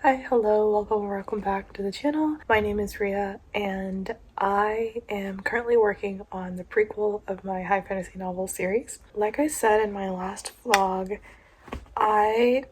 Hi, hello, welcome back to the channel. My name is Ria and I am currently working on the prequel of my high fantasy novel series. Like I said in my last vlog, I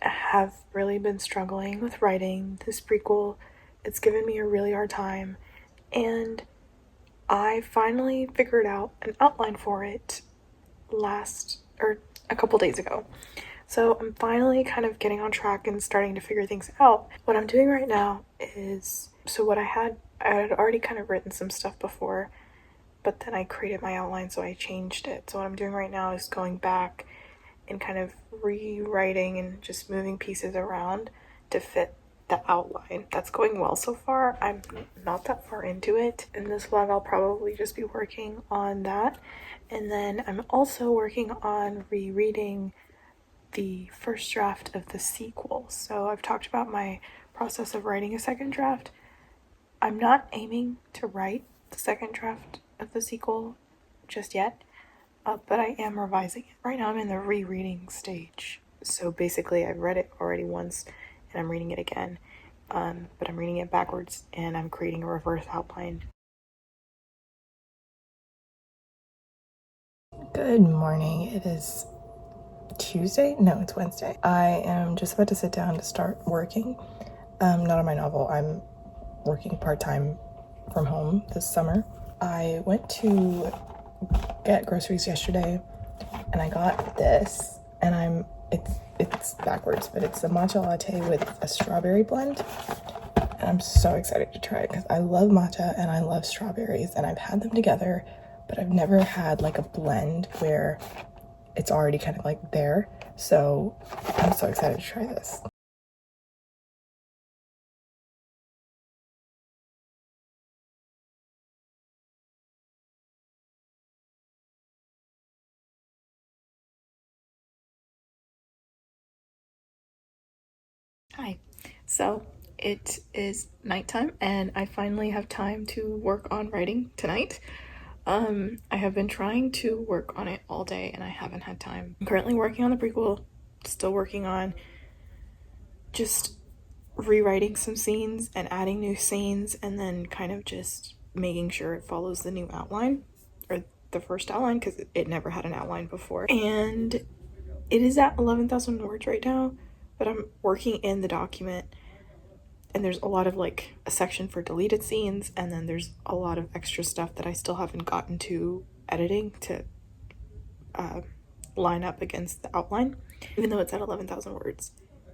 have really been struggling with writing this prequel. It's given me a really hard time and I finally figured out an outline for it a couple days ago. So I'm finally kind of getting on track and starting to figure things out. What I'm doing right now is, I had already kind of written some stuff before, but then I created my outline, so I changed it. So what I'm doing right now is going back and kind of rewriting and just moving pieces around to fit the outline. That's going well so far. I'm not that far into it. In this vlog, I'll probably just be working on that. And then I'm also working on rereading the first draft of the sequel. So I've talked about my process of writing a second draft. I'm not aiming to write the second draft of the sequel just yet, but I am revising it. Right now I'm in the rereading stage. So basically I've read it already once and I'm reading it again, but I'm reading it backwards and I'm creating a reverse outline. Good morning. It is Tuesday? No, it's Wednesday. I am just about to sit down to start working. Not on my novel. I'm working part-time from home this summer. I went to get groceries yesterday and I got this, and it's backwards, but it's a matcha latte with a strawberry blend. And I'm so excited to try it because I love matcha and I love strawberries and I've had them together, but I've never had like a blend where it's already kind of like there. So I'm so excited to try this. Hi. So it is nighttime and I finally have time to work on writing tonight. I have been trying to work on it all day and I haven't had time. I'm currently working on the prequel, still working on just rewriting some scenes and adding new scenes and then kind of just making sure it follows the new outline, or the first outline, because it never had an outline before. And it is at 11,000 words right now, but I'm working in the document and there's a lot of like a section for deleted scenes, and then there's a lot of extra stuff that I still haven't gotten to editing to line up against the outline. Even though it's at 11,000 words,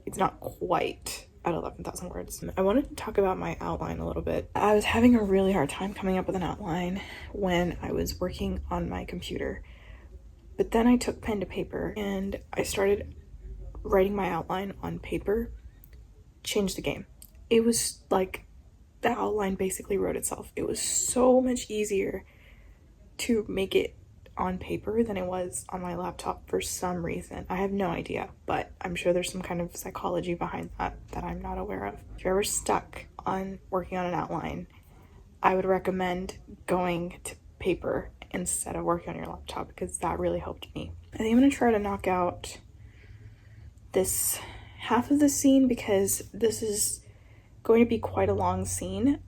it's not quite at 11,000 words. I wanted to talk about my outline a little bit. I was having a really hard time coming up with an outline when I was working on my computer, but then I took pen to paper and I started writing my outline on paper. Changed the game. It was like the outline basically wrote itself. It was so much easier to make it on paper than it was on my laptop for some reason. I have no idea, but I'm sure there's some kind of psychology behind that that I'm not aware of. If you're ever stuck on working on an outline, I would recommend going to paper instead of working on your laptop, because that really helped me. I think I'm gonna try to knock out this half of the scene because this is going to be quite a long scene.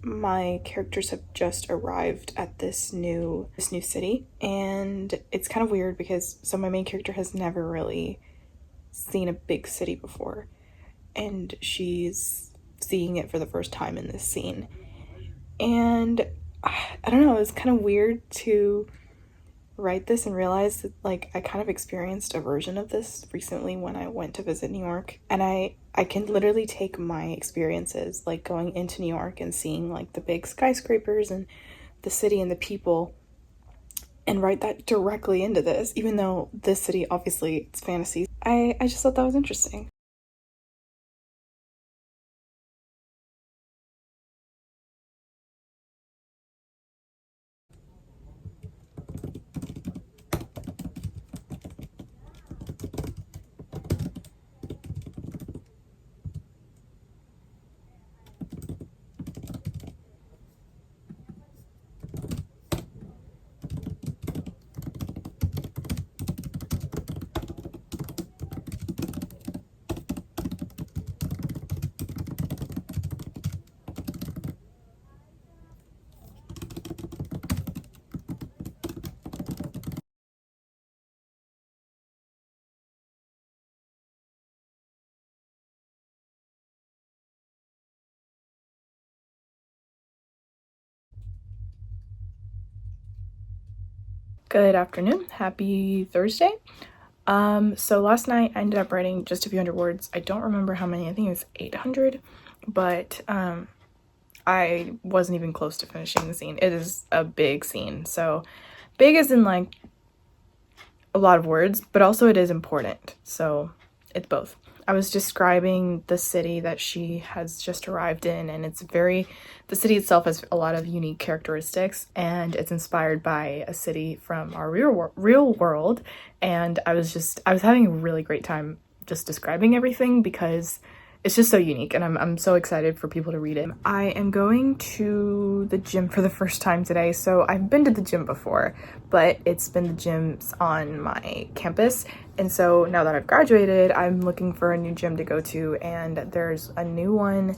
My characters have just arrived at this new city, and it's kind of weird because my main character has never really seen a big city before, and she's seeing it for the first time in this scene. And I don't know, it's kind of weird to write this and realize that like I kind of experienced a version of this recently when I went to visit New York, and I can literally take my experiences like going into New York and seeing like the big skyscrapers and the city and the people and write that directly into this, even though this city obviously it's fantasy. I just thought that was interesting. Good afternoon. Happy Thursday. So last night I ended up writing just a few hundred words. I don't remember how many. I think it was 800, but I wasn't even close to finishing the scene. It is a big scene. So big as in like a lot of words, but also it is important. So it's both. I was describing the city that she has just arrived in, and the city itself has a lot of unique characteristics, and it's inspired by a city from our real world. And I was having a really great time just describing everything because it's just so unique, and I'm so excited for people to read it. I am going to the gym for the first time today. So I've been to the gym before, but it's been the gyms on my campus. And so now that I've graduated, I'm looking for a new gym to go to, and there's a new one,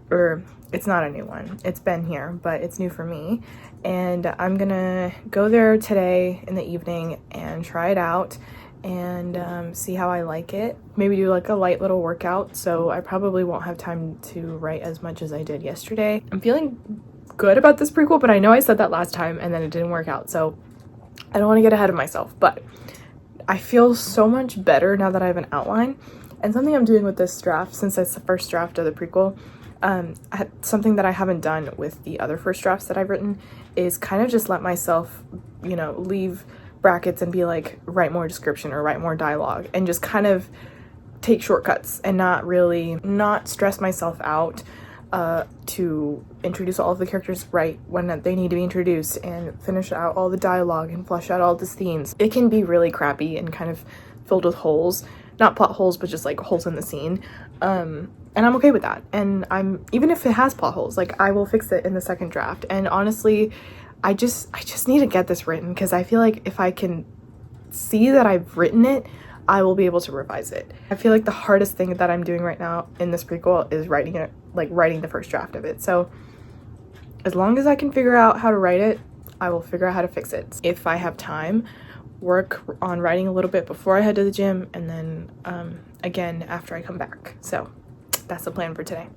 or it's not a new one. It's been here, but it's new for me. And I'm gonna go there today in the evening and try it out and see how I like it. Maybe do like a light little workout, so I probably won't have time to write as much as I did yesterday. I'm feeling good about this prequel, but I know I said that last time and then it didn't work out, so I don't want to get ahead of myself. But I feel so much better now that I have an outline. And something I'm doing with this draft, since it's the first draft of the prequel, something that I haven't done with the other first drafts that I've written is kind of just let myself, leave brackets and be like, write more description or write more dialogue, and just kind of take shortcuts and not stress myself out to introduce all of the characters right when they need to be introduced and finish out all the dialogue and flesh out all the scenes. It can be really crappy and kind of filled with holes, not plot holes, but just like holes in the scene. And I'm okay with that. And even if it has plot holes, like I will fix it in the second draft. And honestly, I just need to get this written, because I feel like if I can see that I've written it, I will be able to revise it. I feel like the hardest thing that I'm doing right now in this prequel is writing it, like writing the first draft of it. So as long as I can figure out how to write it, I will figure out how to fix it. If I have time, work on writing a little bit before I head to the gym, and then again after I come back. So that's the plan for today.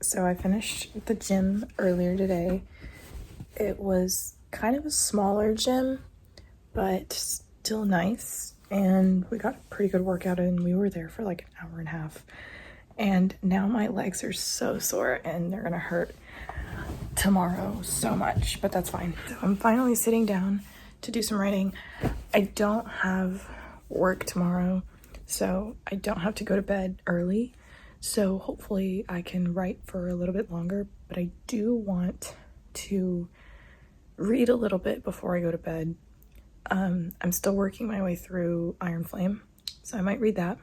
So I finished the gym earlier today. It was kind of a smaller gym, but still nice. And we got a pretty good workout in. We were there for like an hour and a half. And now my legs are so sore and they're gonna hurt tomorrow so much, but that's fine. So I'm finally sitting down to do some writing. I don't have work tomorrow, so I don't have to go to bed early. So hopefully I can write for a little bit longer, but I do want to read a little bit before I go to bed. I'm still working my way through Iron Flame, so I might read that.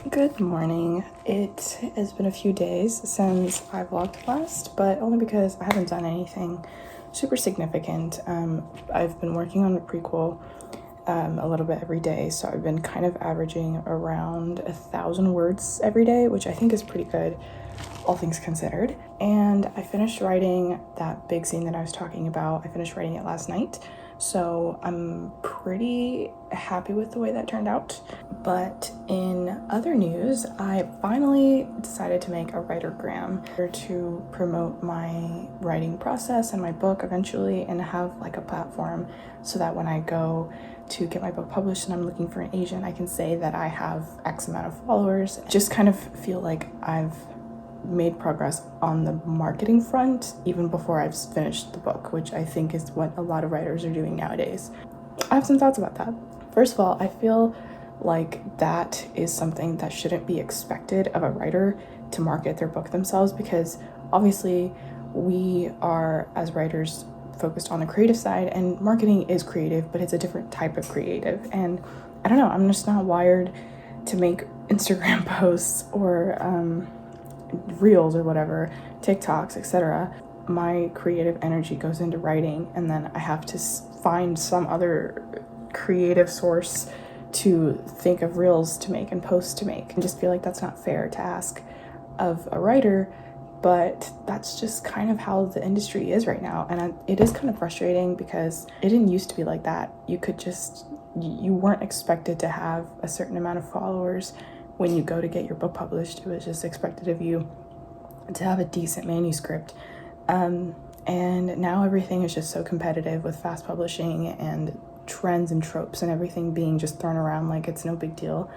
Good morning. It has been a few days since I vlogged last, but only because I haven't done anything super significant. I've been working on the prequel a little bit every day, so I've been kind of averaging around 1,000 words every day, which I think is pretty good, all things considered. And I finished writing that big scene that I was talking about. I finished writing it last night, so I'm pretty happy with the way that turned out. But in other news, I finally decided to make a writergram to promote my writing process and my book eventually, and have like a platform so that when I go to get my book published and I'm looking for an agent, I can say that I have X amount of followers. Just kind of feel like I've made progress on the marketing front even before I've finished the book, which I think is what a lot of writers are doing nowadays. I have some thoughts about that. First of all, I feel like that is something that shouldn't be expected of a writer, to market their book themselves, because obviously we are, as writers, focused on the creative side, and marketing is creative, but it's a different type of creative. And I don't know, I'm just not wired to make Instagram posts or reels or whatever, TikToks, etc. My creative energy goes into writing, and then I have to find some other creative source to think of reels to make and posts to make. I just feel like that's not fair to ask of a writer, but that's just kind of how the industry is right now. And it is kind of frustrating, because it didn't used to be like that. You weren't expected to have a certain amount of followers when you go to get your book published. It was just expected of you to have a decent manuscript. And now everything is just so competitive with fast publishing and trends and tropes and everything being just thrown around like it's no big deal.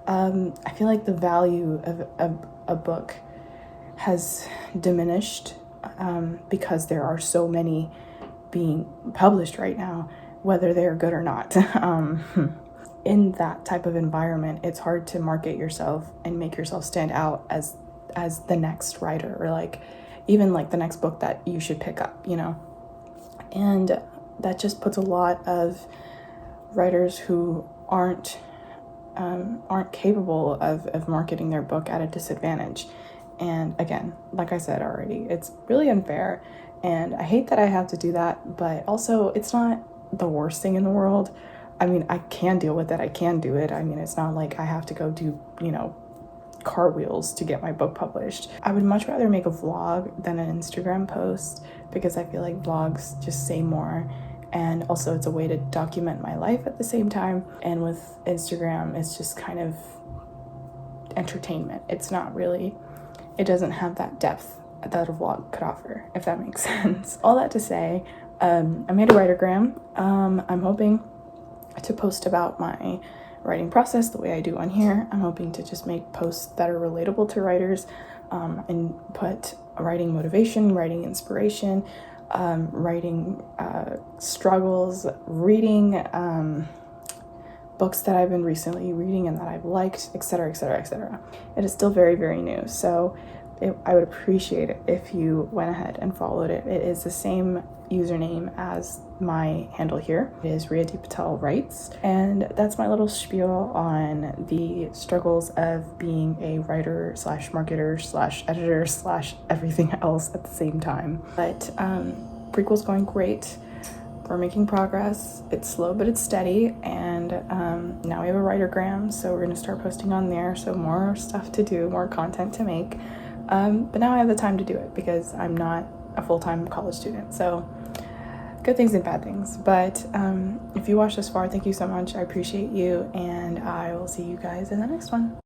I feel like the value of a book has diminished because there are so many being published right now, whether they're good or not. In that type of environment, it's hard to market yourself and make yourself stand out as the next writer, or like even like the next book that you should pick up, you know? And that just puts a lot of writers who aren't capable of marketing their book at a disadvantage. And again, like I said already, it's really unfair, and I hate that I have to do that, but also it's not the worst thing in the world. I mean, I can deal with it. I can do it. I mean, it's not like I have to go do, cartwheels to get my book published. I would much rather make a vlog than an Instagram post, because I feel like vlogs just say more, and also it's a way to document my life at the same time. And with Instagram, it's just kind of entertainment. It's not really, it doesn't have that depth that a vlog could offer, if that makes sense. All that to say, I made a writergram. I'm hoping to post about my writing process the way I do on here. I'm hoping to just make posts that are relatable to writers, and put writing motivation, writing inspiration, writing struggles, reading books that I've been recently reading and that I've liked, etc., etc., etc. It is still very, very new, so I would appreciate it if you went ahead and followed it. It is the same username as my handle here. It is Riyadi Patel Writes, and that's my little spiel on the struggles of being a writer slash marketer slash editor slash everything else at the same time. But prequel's going great. We're making progress. It's slow, but it's steady. And now we have a writergram, so we're gonna start posting on there. So more stuff to do, more content to make. But now I have the time to do it because I'm not a full-time college student. So good things and bad things. But if you watched this far, thank you so much. I appreciate you, and I will see you guys in the next one.